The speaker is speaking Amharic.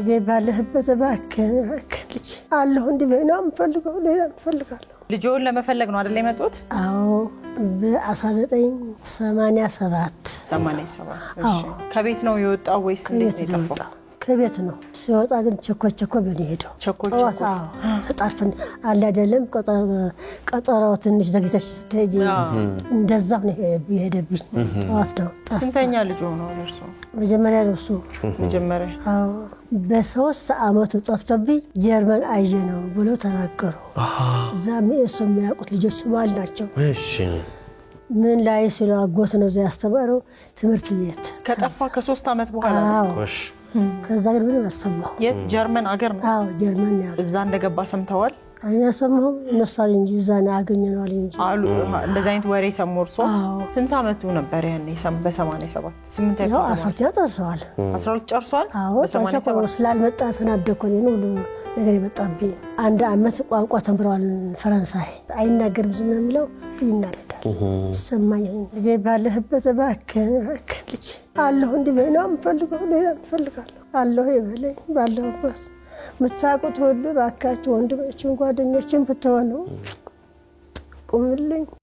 ልጄ ባለህበት እባክህ ልጅ አለሁ እንዲህ በእናም ፈልገው ሌላም ፈልጋለሁ ልጆን ለመፈለግ ነው አይደል የመጡት? አዎ በ1987 እሺ ከቤት ነው የወጣው ወይስ እንዴት ነው የጠፋው? ከቤት ነው ሲወጣ ግን ቸኮ በኔሄደው ቸኮ ተጣርፈን አለ አይደለም ቀጠራው ትንሽ ዘግይተሽ ስትሄጂ እንደዛው ነው የሄደብኝ ጠዋት ነው ስንተኛ ልጅ ሆኖ እርሱ መጀመሪያ ነው እሱ መጀመሪያ አዎ በ3 አመት ጠፍቶብኝ ጀርመን አየ ነው ብሎ ተናገሩ እዛም እሱ የሚያውቁት ልጆች ባል ናቸው እሺ ምን ላይ ሲሉ አጎት ነው ያስተማረው ትምህርት ቤት ከጠፋ ከ3 አመት በኋላ እሺ ከዛ ግን ምን አሰማው የጀርመን አገር ነው አዎ ጀርመን ነው እዛ እንደገባ ሰምተዋል እኔ ሰማሁ እነሳል እንጂ ዛና አገኘነው እንጂ አሉ እንደዛ አይነት ወሬ ሰሞርሶ ስንት አመቱ ነበር ያኔ በ87 8 ያው 12 ጨርሷል 12 ጨርሷል በ87 ስላልመጣ ተናደኩኝ ነው ነገር የመጣብኝ አንድ አመት ቋንቋ ተምሯል ፈረንሳይ አይናገርም ዝም ነው የሚለው ይናገራል ሰማኝ ልጄ ባለህበት እባክህ ልጅ አለሁ እንዲህ በእናም ፈልገው ሌላም ፈልጋለሁ አለሁ ይበለኝ ባለሁበት ምታቁት ሁሉ ባካችሁ ወንድሞችን ጓደኞችን ብትሆኑ ቁምልኝ